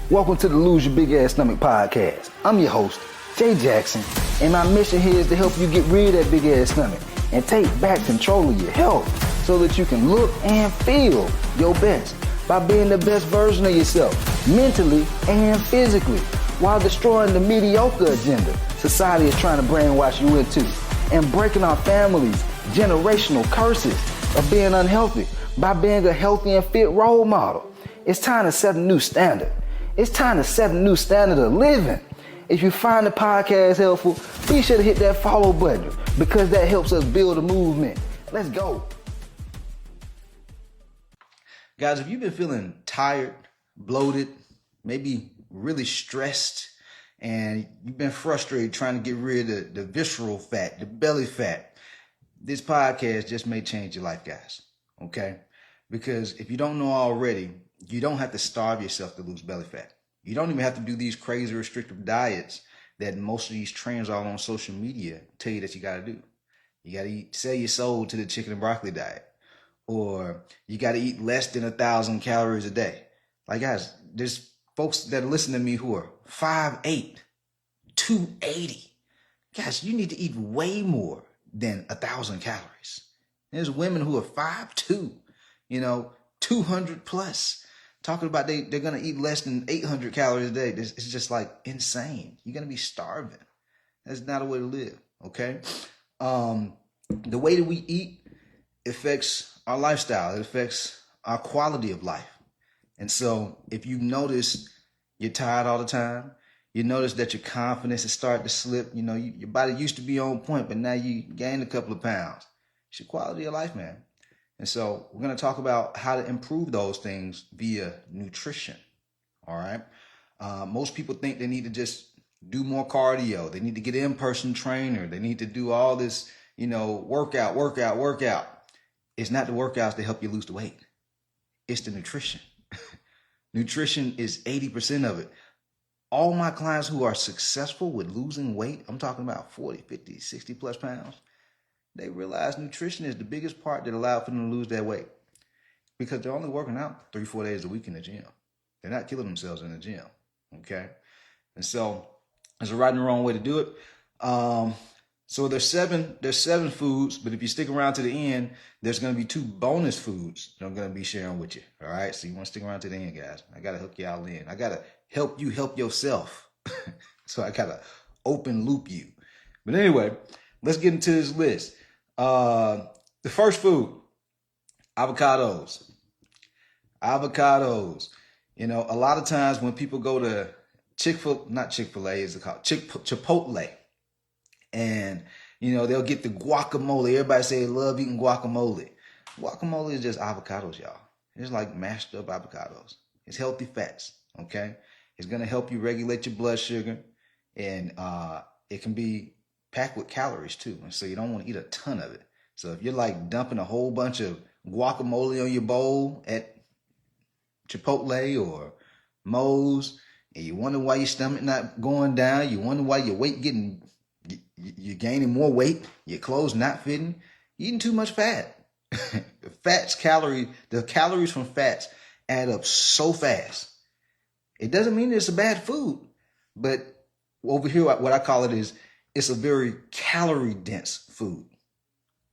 Welcome to the Lose Your Big Ass Stomach podcast. I'm your host, Jay Jackson, and my mission here is to help you get rid of that big ass stomach and take back control of your health so that you can look and feel your best by being the best version of yourself, mentally and physically, while destroying the mediocre agenda society is trying to brainwash you into, and breaking our families' generational curses of being unhealthy by being a healthy and fit role model. It's time to set a new standard. It's time to set a new standard of living. If you find the podcast helpful, be sure to hit that follow button because that helps us build a movement. Let's go. Guys, if you've been feeling tired, bloated, maybe really stressed, and you've been frustrated trying to get rid of the visceral fat, the belly fat, this podcast just may change your life, guys. Okay? Because if you don't know already, you don't have to starve yourself to lose belly fat. You don't even have to do these crazy restrictive diets that most of these trends all on social media tell you that you got to do. You got to sell your soul to the chicken and broccoli diet. Or you got to eat less than 1,000 calories a day. Like, guys, there's folks that listen to me who are 5'8", 280. Guys, you need to eat way more than 1,000 calories. There's women who are 5'2", 200 plus, talking about they're going to eat less than 800 calories a day. It's just like insane. You're going to be starving. That's not a way to live, okay? The way that we eat affects our lifestyle. It affects our quality of life. And so if you notice you're tired all the time, you notice that your confidence is starting to slip. Your body used to be on point, but now you gained a couple of pounds. It's your quality of life, man. And so we're going to talk about how to improve those things via nutrition. All right. Most people think they need to just do more cardio. They need to get an in-person trainer. They need to do all this, workout. It's not the workouts that help you lose the weight. It's the nutrition. Nutrition is 80% of it. All my clients who are successful with losing weight, I'm talking about 40, 50, 60 plus pounds, they realize nutrition is the biggest part that allowed for them to lose that weight because they're only working out 3-4 days a week in the gym. They're not killing themselves in the gym. Okay. And so there's a right and a wrong way to do it. So there's seven foods, but if you stick around to the end, there's going to be 2 bonus foods that I'm going to be sharing with you. All right. So you want to stick around to the end, guys. I got to hook you all in. I got to help you help yourself. So I got to open loop you. But anyway, let's get into this list. The first food, avocados. Avocados. A lot of times when people go to Chipotle, and they'll get the guacamole. Everybody say they love eating guacamole. Guacamole is just avocados, y'all. It's like mashed up avocados. It's healthy fats. Okay, it's gonna help you regulate your blood sugar, and it can be packed with calories too, and so you don't want to eat a ton of it. So if you're like dumping a whole bunch of guacamole on your bowl at Chipotle or Moe's, and you wonder why your stomach not going down, you wonder why your weight you're gaining more weight, your clothes not fitting, you're eating too much fat. The calories from fats add up so fast. It doesn't mean it's a bad food, but over here, what I call it is, it's a very calorie-dense food.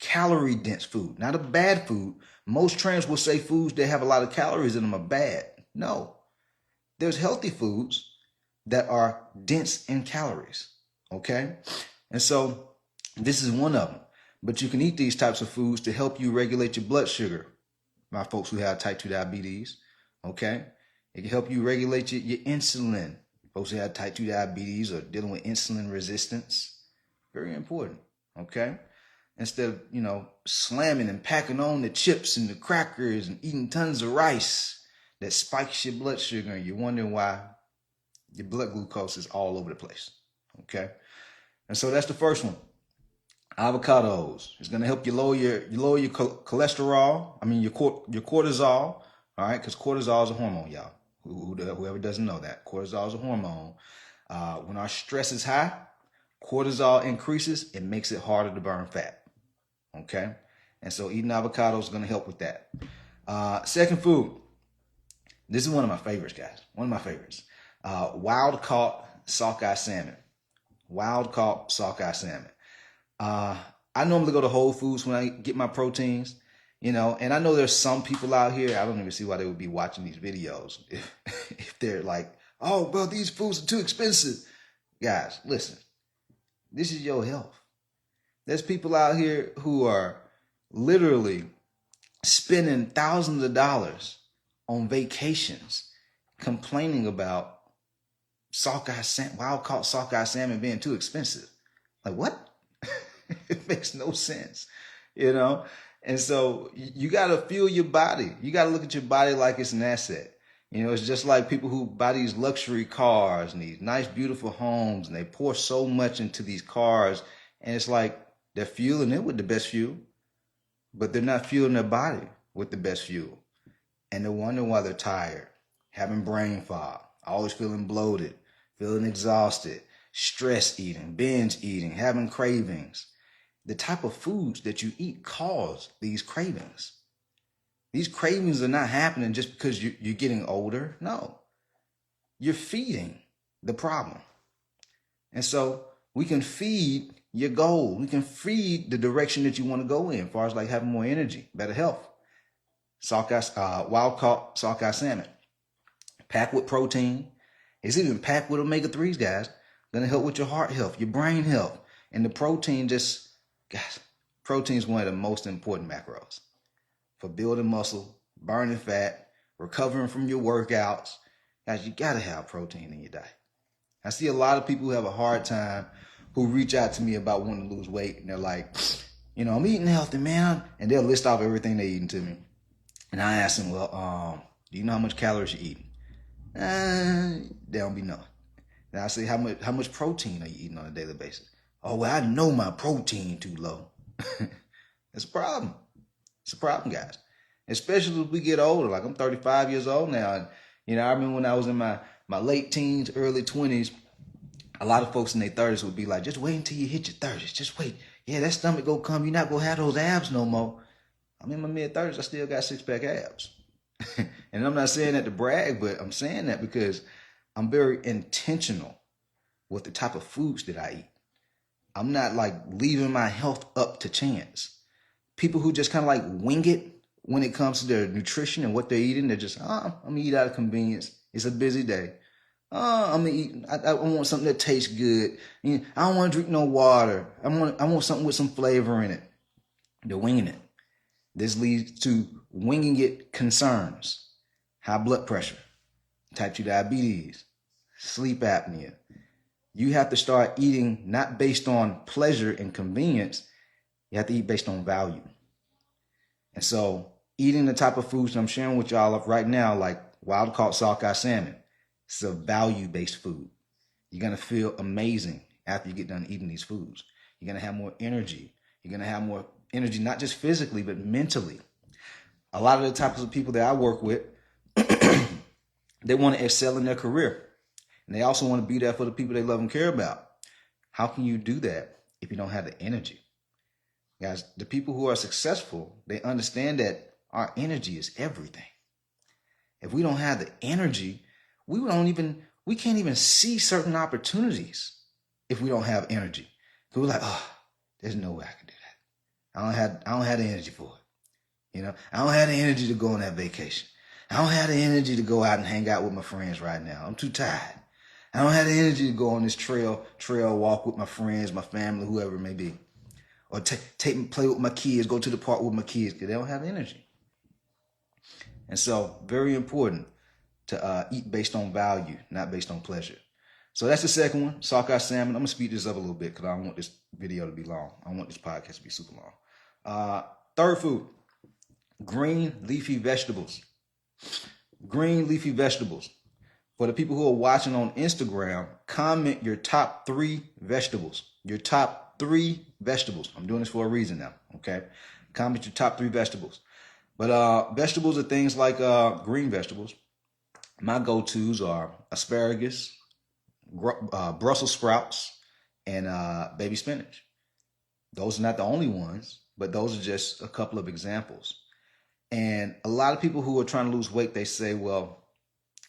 Calorie-dense food, not a bad food. Most trends will say foods that have a lot of calories in them are bad. No. There's healthy foods that are dense in calories, okay? And so this is one of them. But you can eat these types of foods to help you regulate your blood sugar, my folks who have type 2 diabetes, okay? It can help you regulate your insulin. Folks who have type 2 diabetes or dealing with insulin resistance. Very important, okay? Instead of, slamming and packing on the chips and the crackers and eating tons of rice that spikes your blood sugar and you're wondering why your blood glucose is all over the place, okay? And so that's the first one. Avocados. It's going to help you lower your cholesterol. Your cortisol, all right? Because cortisol is a hormone, y'all. Whoever doesn't know that. Cortisol is a hormone. When our stress is high, cortisol increases. It makes it harder to burn fat. Okay? And so eating avocados is going to help with that. Second food. This is one of my favorites, guys. One of my favorites. Wild caught sockeye salmon. Wild caught sockeye salmon. I normally go to Whole Foods when I get my proteins, and I know there's some people out here, I don't even see why they would be watching these videos if they're like, oh, bro, these foods are too expensive. Guys, listen, this is your health. There's people out here who are literally spending thousands of dollars on vacations complaining about wild caught sockeye salmon being too expensive. Like, what? It makes no sense, And so you got to fuel your body. You got to look at your body like it's an asset. It's just like people who buy these luxury cars and these nice, beautiful homes, and they pour so much into these cars, and it's like they're fueling it with the best fuel, but they're not fueling their body with the best fuel. And they're wondering why they're tired, having brain fog, always feeling bloated, feeling exhausted, stress eating, binge eating, having cravings. The type of foods that you eat cause these cravings. These cravings are not happening just because you're getting older. No, you're feeding the problem. And so we can feed your goal. We can feed the direction that you want to go in, as far as like having more energy, better health. Wild caught sockeye salmon, packed with protein. It's even packed with omega-3s, guys. Going to help with your heart health, your brain health. And the protein protein is one of the most important macros for building muscle, burning fat, recovering from your workouts. Guys, you got to have protein in your diet. I see a lot of people who have a hard time who reach out to me about wanting to lose weight. And they're like, I'm eating healthy, man. And they'll list off everything they're eating to me. And I ask them, well, do you know how much calories you're eating? They don't be knowing. And I say, how much protein are you eating on a daily basis? Oh, well, I know my protein too low. It's a problem. It's a problem, guys. Especially as we get older. Like, I'm 35 years old now. And, I remember when I was in my late teens, early 20s, a lot of folks in their 30s would be like, just wait until you hit your 30s. Just wait. Yeah, that stomach gonna come. You're not gonna have those abs no more. I'm in my mid-30s. I still got six-pack abs. And I'm not saying that to brag, but I'm saying that because I'm very intentional with the type of foods that I eat. I'm not like leaving my health up to chance. People who just kind of like wing it when it comes to their nutrition and what they're eating, they're just, I'm going to eat out of convenience. It's a busy day. I'm going to eat. I want something that tastes good. I don't want to drink no water. I want something with some flavor in it. They're winging it. This leads to winging it concerns, high blood pressure, type 2 diabetes, sleep apnea. You have to start eating not based on pleasure and convenience. You have to eat based on value. And so eating the type of foods that I'm sharing with y'all right now, like wild caught sockeye salmon, it's a value-based food. You're going to feel amazing after you get done eating these foods. You're going to have more energy. You're going to have more energy, not just physically, but mentally. A lot of the types of people that I work with, they want to excel in their career. And they also want to be there for the people they love and care about. How can you do that if you don't have the energy? Guys, the people who are successful, they understand that our energy is everything. If we don't have the energy, we can't even see certain opportunities if we don't have energy. Because we're like, there's no way I can do that. I don't have the energy for it. I don't have the energy to go on that vacation. I don't have the energy to go out and hang out with my friends right now. I'm too tired. I don't have the energy to go on this trail walk with my friends, my family, whoever it may be. Or play with my kids, go to the park with my kids, because they don't have energy. And so, very important to eat based on value, not based on pleasure. So that's the second one, sockeye salmon. I'm going to speed this up a little bit because I don't want this video to be long. I don't want this podcast to be super long. Third food, green leafy vegetables. Green leafy vegetables. For the people who are watching on Instagram, comment your top 3 vegetables. Your top 3 vegetables. I'm doing this for a reason now, okay? Comment your top 3 vegetables. But vegetables are things like green vegetables. My go-tos are asparagus, Brussels sprouts, and baby spinach. Those are not the only ones, but those are just a couple of examples. And a lot of people who are trying to lose weight, they say, well,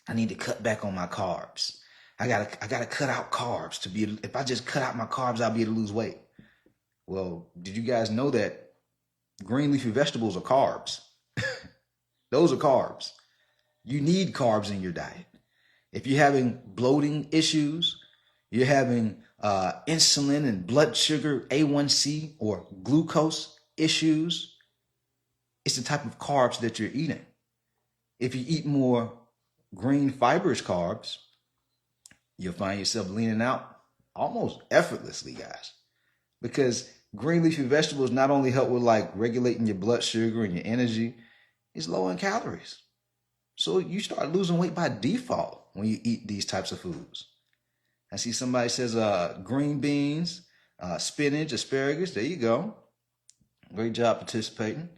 I need to cut back on my carbs. I gotta cut out carbs to be, if I just cut out my carbs, I'll be able to lose weight. Well, did you guys know that green leafy vegetables are carbs? Those are carbs. You need carbs in your diet. If you're having bloating issues, you're having insulin and blood sugar, A1C, or glucose issues, it's the type of carbs that you're eating. If you eat more green fibrous carbs, you'll find yourself leaning out almost effortlessly, guys. Because green leafy vegetables not only help with like regulating your blood sugar and your energy, it's low in calories. So you start losing weight by default when you eat these types of foods. I see somebody says green beans, spinach, asparagus. There you go. Great job participating.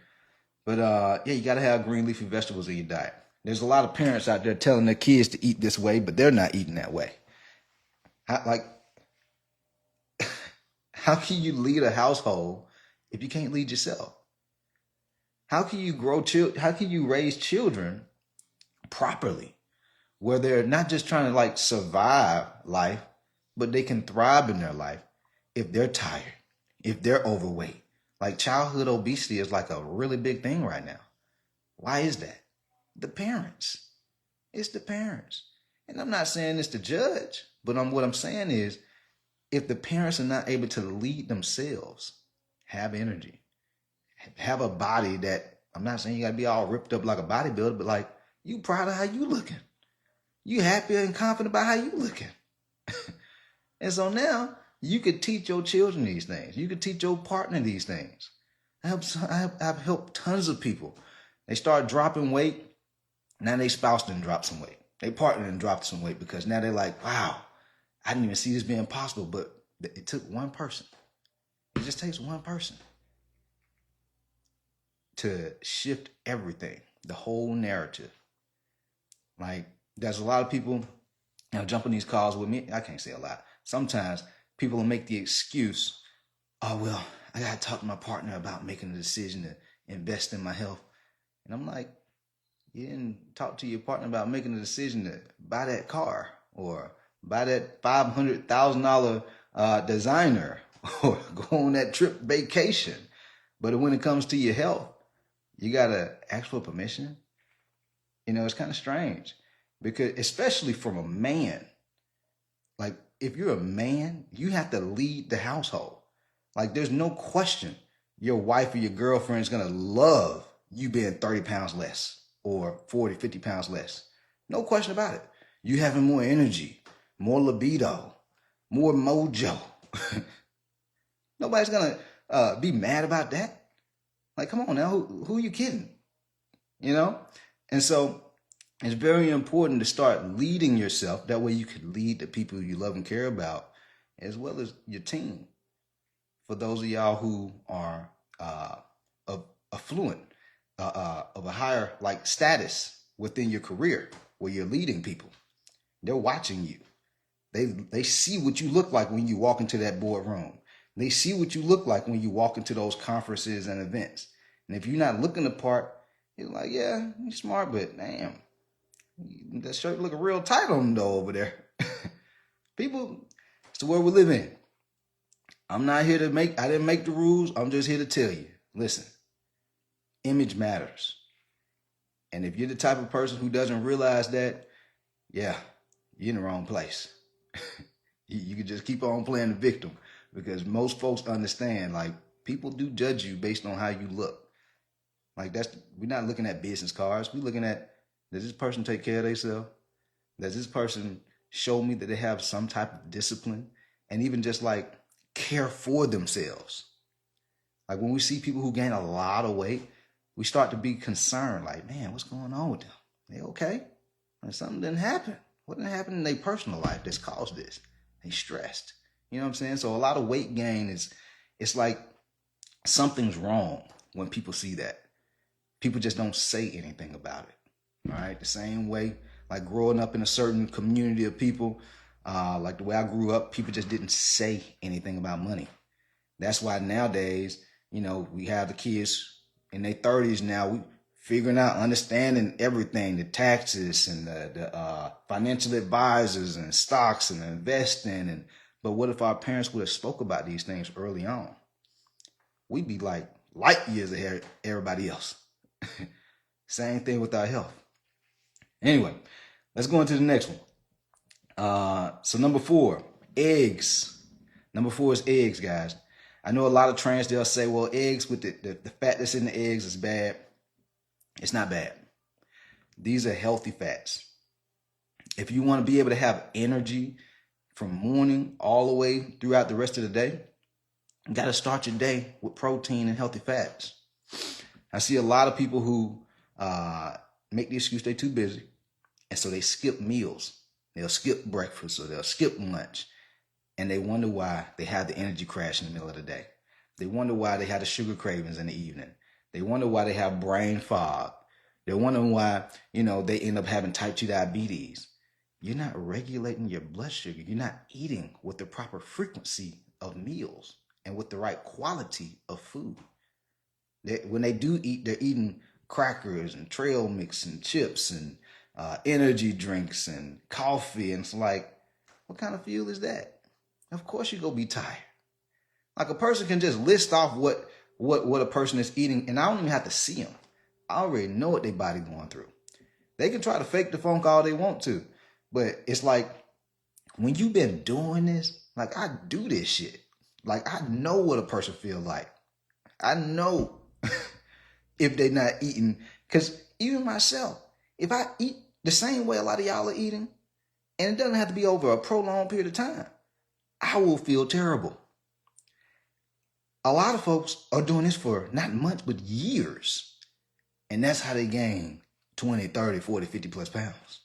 But yeah, you got to have green leafy vegetables in your diet. There's a lot of parents out there telling their kids to eat this way, but they're not eating that way. How can you lead a household if you can't lead yourself? How can you how can you raise children properly where they're not just trying to like survive life, but they can thrive in their life if they're tired, if they're overweight? Like childhood obesity is like a really big thing right now. Why is that? The parents. It's the parents. And I'm not saying this to judge, but what I'm saying is if the parents are not able to lead themselves, have energy, have a body that, I'm not saying you got to be all ripped up like a bodybuilder, but like you proud of how you looking. You happy and confident about how you looking. And so now you could teach your children these things. You could teach your partner these things. I've helped tons of people. They start dropping weight. Now their spouse done drop some weight. Their partner done dropped some weight because now they're like, wow, I didn't even see this being possible. But it took one person. It just takes one person to shift everything, the whole narrative. Like there's a lot of people, jump on these calls with me. I can't say a lot. Sometimes people will make the excuse, oh, well, I got to talk to my partner about making a decision to invest in my health. And I'm like, you didn't talk to your partner about making a decision to buy that car or buy that $500,000 designer or go on that trip vacation. But when it comes to your health, you got to ask for permission. It's kind of strange because especially from a man, like if you're a man, you have to lead the household. Like there's no question your wife or your girlfriend is going to love you being 30 pounds less or 40, 50 pounds less. No question about it. You having more energy, more libido, more mojo. Nobody's going to be mad about that. Like, come on now, who are you kidding? And so it's very important to start leading yourself. That way you can lead the people you love and care about, as well as your team. For those of y'all who are affluent, of a higher like status within your career, where you're leading people, they're watching you. They see what you look like when you walk into that boardroom. They see what you look like when you walk into those conferences and events. And if you're not looking the part, you're like, yeah, you're smart, but damn, that shirt looking real tight on them though over there. People, it's the world we live in. I'm not here to I didn't make the rules. I'm just here to tell you, listen, image matters. And if you're the type of person who doesn't realize that, yeah, you're in the wrong place. You can just keep on playing the victim because most folks understand, like, people do judge you based on how you look. Like we're not looking at business cards. We're looking at, does this person take care of themselves? Does this person show me that they have some type of discipline and even just like care for themselves? Like when we see people who gain a lot of weight, we start to be concerned, like, man, what's going on with them? They okay? Like something didn't happen. What didn't happen in their personal life that's caused this? They stressed. You know what I'm saying? So a lot of weight gain it's like something's wrong when people see that. People just don't say anything about it. All right. The same way, like growing up in a certain community of people, like the way I grew up, people just didn't say anything about money. That's why nowadays, we have the kids in their 30s now, figuring out, understanding everything, the taxes and the financial advisors and stocks and investing. But what if our parents would have spoke about these things early on? We'd be like light years ahead of everybody else. Same thing with our health. Anyway, let's go into the next one. So number 4, eggs. Number 4 is eggs, guys. I know a lot of trainers, they'll say, well, eggs with the fat that's in the eggs is bad. It's not bad. These are healthy fats. If you want to be able to have energy from morning all the way throughout the rest of the day, you got to start your day with protein and healthy fats. I see a lot of people who make the excuse they're too busy, and so they skip meals. They'll skip breakfast or they'll skip lunch, and they wonder why they have the energy crash in the middle of the day. They wonder why they have the sugar cravings in the evening. They wonder why they have brain fog. They're wondering why, they end up having type 2 diabetes. You're not regulating your blood sugar. You're not eating with the proper frequency of meals and with the right quality of food. When they do eat, they're eating crackers and trail mix and chips and energy drinks and coffee. And it's like, what kind of fuel is that? Of course you're going to be tired. Like, a person can just list off what a person is eating, and I don't even have to see them. I already know what their body's going through. They can try to fake the funk all they want to, but it's like, when you've been doing this, like, I do this shit. Like, I know what a person feels like. I know if they're not eating, because even myself, if I eat the same way a lot of y'all are eating, and it doesn't have to be over a prolonged period of time, I will feel terrible. A lot of folks are doing this for not months, but years. And that's how they gain 20, 30, 40, 50 plus pounds.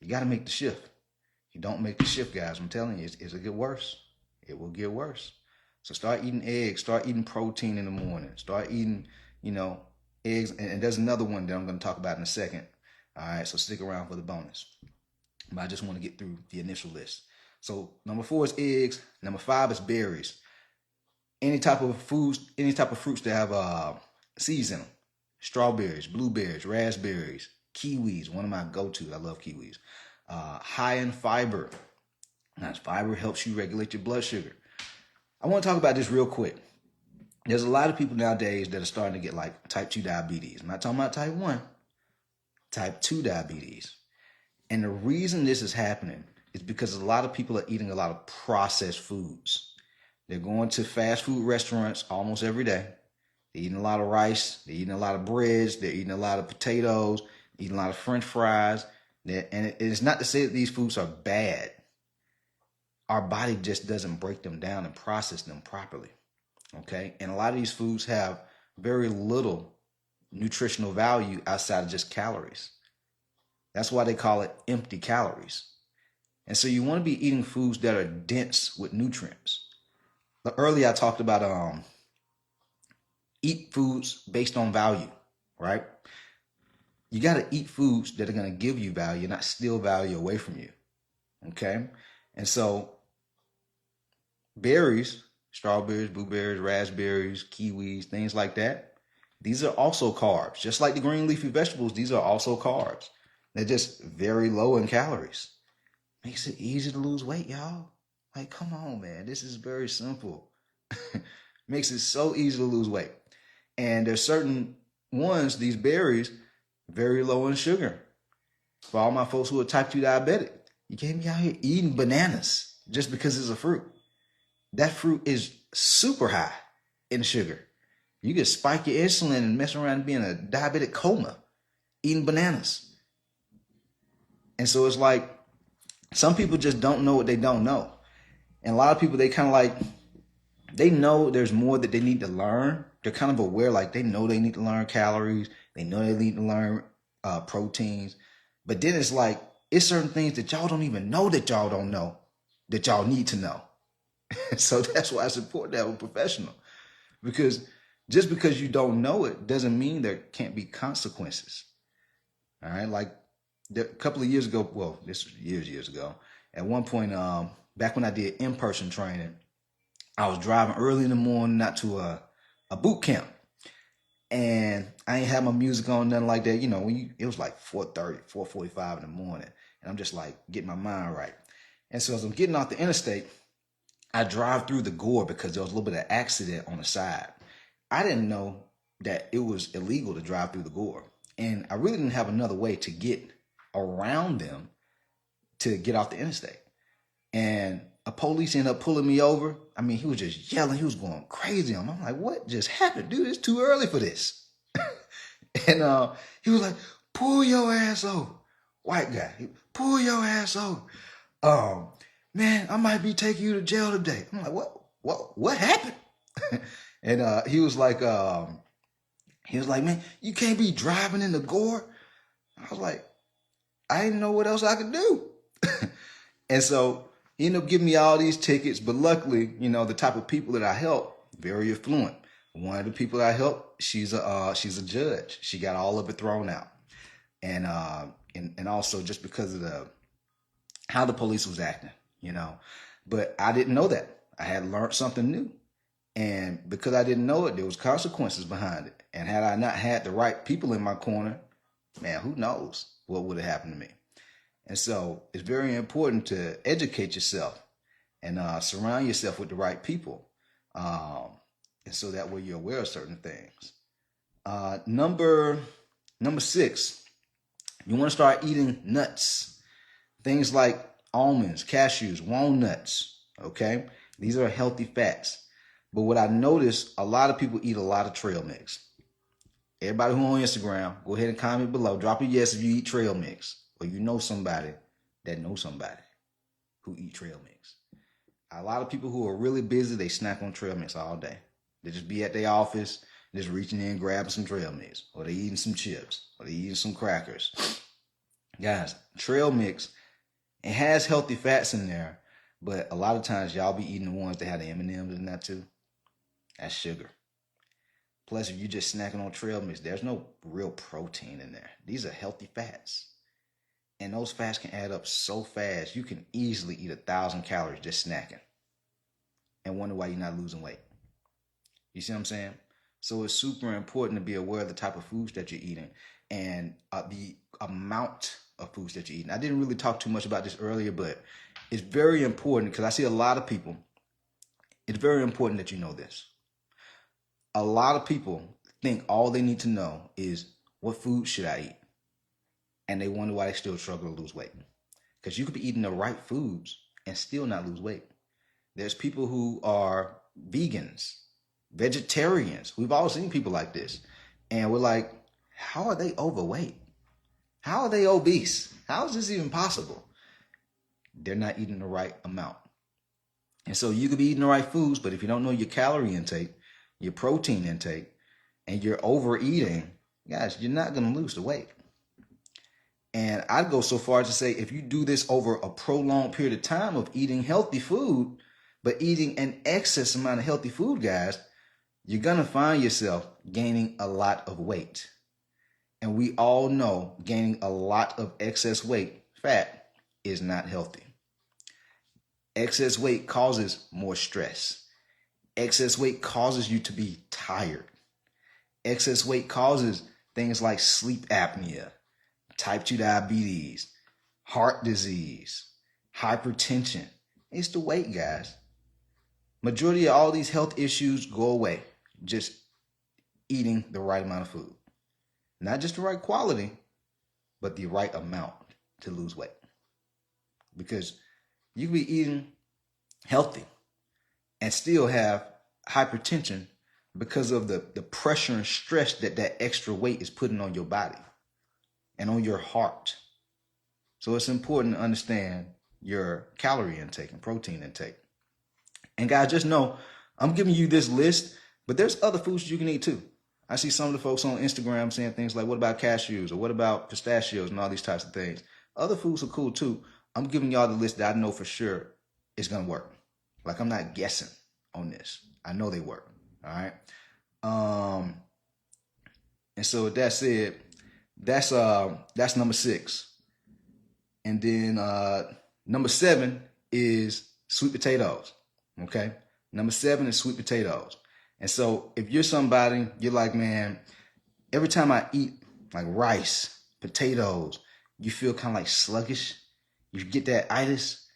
You got to make the shift. If you don't make the shift, guys, I'm telling you, it'll get worse. It will get worse. So start eating eggs. Start eating protein in the morning. Start eating, eggs. And there's another one that I'm going to talk about in a second. All right, so stick around for the bonus. But I just want to get through the initial list. So number 4 is eggs. Number 5 is berries. Any type of foods, any type of fruits that have seeds in them. Strawberries, blueberries, raspberries, kiwis, one of my go-to. I love kiwis. High in fiber. Now, fiber helps you regulate your blood sugar. I want to talk about this real quick. There's a lot of people nowadays that are starting to get like type 2 diabetes. I'm not talking about type 1, type 2 diabetes. And the reason this is happening is because a lot of people are eating a lot of processed foods. They're going to fast food restaurants almost every day. They're eating a lot of rice. They're eating a lot of breads. They're eating a lot of potatoes, eating a lot of French fries. And it's not to say that these foods are bad. Our body just doesn't break them down and process them properly. Okay? And a lot of these foods have very little nutritional value outside of just calories. That's why they call it empty calories. And so you want to be eating foods that are dense with nutrients. But earlier I talked about eat foods based on value, right? You got to eat foods that are going to give you value, not steal value away from you. Okay? And so berries, strawberries, blueberries, raspberries, kiwis, things like that, these are also carbs. Just like the green leafy vegetables, these are also carbs. They're just very low in calories. Makes it easy to lose weight, y'all. Like, come on, man. This is very simple. Makes it so easy to lose weight. And there's certain ones, these berries, very low in sugar. For all my folks who are type 2 diabetic, you can't be out here eating bananas just because it's a fruit. That fruit is super high in sugar. You can spike your insulin and mess around and be in a diabetic coma eating bananas. And so it's like, some people just don't know what they don't know. And a lot of people, they kind of like, they know there's more that they need to learn. They're kind of aware, like they know they need to learn calories. They know they need to learn proteins. But then it's like, it's certain things that y'all don't even know that y'all don't know, that y'all need to know. So that's why it's important to have a professional. Because just because you don't know it doesn't mean there can't be consequences. All right, like a couple of years ago, well, this was years ago, at one point, back when I did in-person training, I was driving early in the morning out to a boot camp. And I ain't have my music on, nothing like that. You know, it was like 4:30, 4:45 in the morning. And I'm just like getting my mind right. And so as I'm getting off the interstate, I drive through the gore because there was a little bit of accident on the side. I didn't know that it was illegal to drive through the gore. And I really didn't have another way to get around them to get off the interstate. And a police ended up pulling me over. I mean, he was just yelling. He was going crazy on me. I'm like, what just happened? Dude, it's too early for this. And he was like, pull your ass over. White guy, pull your ass over. Man, I might be taking you to jail today. I'm like, what happened? And he was like, man, you can't be driving in the gore. I was like, I didn't know what else I could do. And so he ended up giving me all these tickets, but luckily, you know, the type of people that I help, very affluent. One of the people I help, she's a judge. She got all of it thrown out. And also just because of how the police was acting, you know. But I didn't know that. I had learned something new. And because I didn't know it, there was consequences behind it. And had I not had the right people in my corner, man, who knows what would have happened to me. And so it's very important to educate yourself and surround yourself with the right people. And so that way you're aware of certain things. Number 6, you want to start eating nuts. Things like almonds, cashews, walnuts, okay? These are healthy fats. But what I noticed, a lot of people eat a lot of trail mix. Everybody who on Instagram, go ahead and comment below. Drop a yes if you eat trail mix. Or you know somebody that knows somebody who eat trail mix. A lot of people who are really busy, they snack on trail mix all day. They just be at their office, just reaching in, grabbing some trail mix. Or they eating some chips. Or they eating some crackers. Guys, trail mix, it has healthy fats in there. But a lot of times y'all be eating the ones that have the M&Ms in that too. That's sugar. Plus, if you're just snacking on trail mix, there's no real protein in there. These are healthy fats. And those fats can add up so fast, you can easily eat 1,000 calories just snacking. And wonder why you're not losing weight. You see what I'm saying? So it's super important to be aware of the type of foods that you're eating and the amount of foods that you're eating. I didn't really talk too much about this earlier, but it's very important because I see a lot of people. It's very important that you know this. A lot of people think all they need to know is what food should I eat? And they wonder why they still struggle to lose weight. Because you could be eating the right foods and still not lose weight. There's people who are vegans, vegetarians. We've all seen people like this. And we're like, how are they overweight? How are they obese? How is this even possible? They're not eating the right amount. And so you could be eating the right foods, but if you don't know your calorie intake, your protein intake, and you're overeating, guys, you're not going to lose the weight. And I'd go so far as to say, if you do this over a prolonged period of time of eating healthy food, but eating an excess amount of healthy food, guys, you're going to find yourself gaining a lot of weight. And we all know gaining a lot of excess weight, fat, is not healthy. Excess weight causes more stress. Excess weight causes you to be tired. Excess weight causes things like sleep apnea, type 2 diabetes, heart disease, hypertension. It's the weight, guys. Majority of all these health issues go away just eating the right amount of food. Not just the right quality, but the right amount to lose weight. Because you can be eating healthy and still have hypertension because of the pressure and stress that extra weight is putting on your body and on your heart. So it's important to understand your calorie intake and protein intake. And guys, just know I'm giving you this list, but there's other foods you can eat too. I see some of the folks on Instagram saying things like, what about cashews or what about pistachios and all these types of things. Other foods are cool too. I'm giving y'all the list that I know for sure is going to work. Like, I'm not guessing on this. I know they work. All right. And so with that said, that's number 6. And then number 7 is sweet potatoes. Okay. Number 7 is sweet potatoes. And so if you're somebody, you're like, man, every time I eat like rice, potatoes, you feel kind of like sluggish. You get that itis.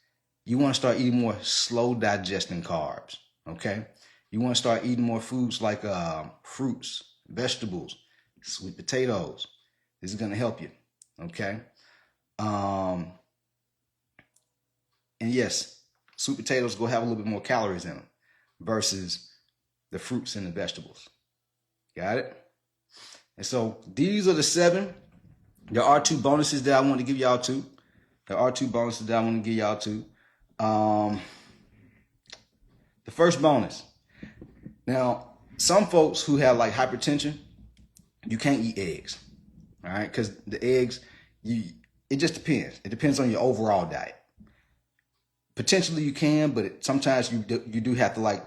You want to start eating more slow digesting carbs, okay? You want to start eating more foods like fruits, vegetables, sweet potatoes. This is going to help you, okay? And yes, sweet potatoes go have a little bit more calories in them versus the fruits and the vegetables. Got it? And so these are the 7. There are 2 bonuses that I want to give y'all to. The first bonus. Now, some folks who have like hypertension, you can't eat eggs, all right? Because the eggs, it just depends. It depends on your overall diet. Potentially you can, but sometimes you do have to like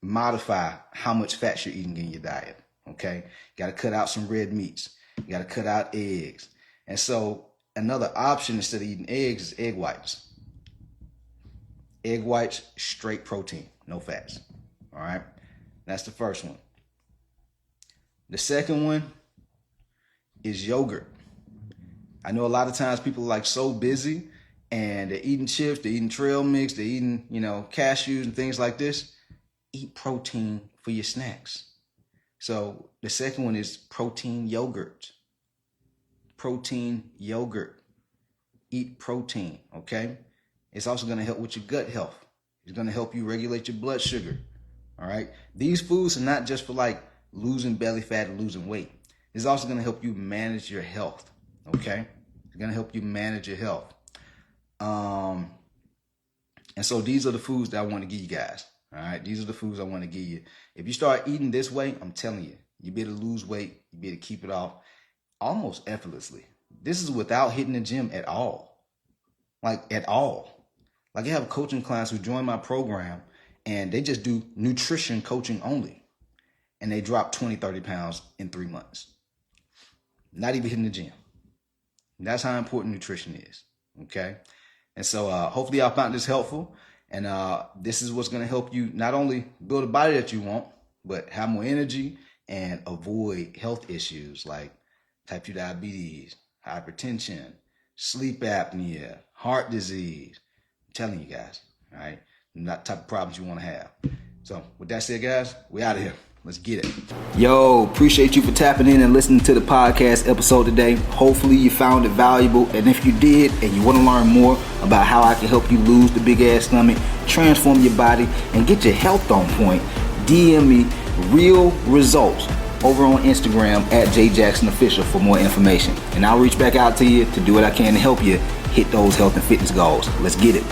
modify how much fat you're eating in your diet, okay? You got to cut out some red meats. You got to cut out eggs. And so another option instead of eating eggs is egg whites. Egg whites, straight protein, no fats. All right. That's the first one. The second one is yogurt. I know a lot of times people are like so busy and they're eating chips, they're eating trail mix, they're eating, cashews and things like this. Eat protein for your snacks. So the second one is protein yogurt. Protein yogurt. Eat protein, okay? It's also going to help with your gut health. It's going to help you regulate your blood sugar, all right? These foods are not just for like losing belly fat or losing weight. It's also going to help you manage your health, okay? It's going to help you manage your health. And so these are the foods that I want to give you guys, all right? These are the foods I want to give you. If you start eating this way, I'm telling you, you'll be able to lose weight. You'll be able to keep it off almost effortlessly. This is without hitting the gym at all. Like at all. Like I have coaching clients who join my program and they just do nutrition coaching only. And they drop 20, 30 pounds in 3 months. Not even hitting the gym. That's how important nutrition is. Okay. And so hopefully y'all found this helpful. And this is what's going to help you not only build a body that you want, but have more energy and avoid health issues like type 2 diabetes, hypertension, sleep apnea, heart disease. I'm telling you guys, all right? Not the type of problems you want to have. So with that said, guys, we out of here. Let's get it. Yo, appreciate you for tapping in and listening to the podcast episode today. Hopefully you found it valuable. And if you did and you want to learn more about how I can help you lose the big ass stomach, transform your body, and get your health on point, DM me real results over on Instagram at JJacksonOfficial for more information. And I'll reach back out to you to do what I can to help you hit those health and fitness goals. Let's get it.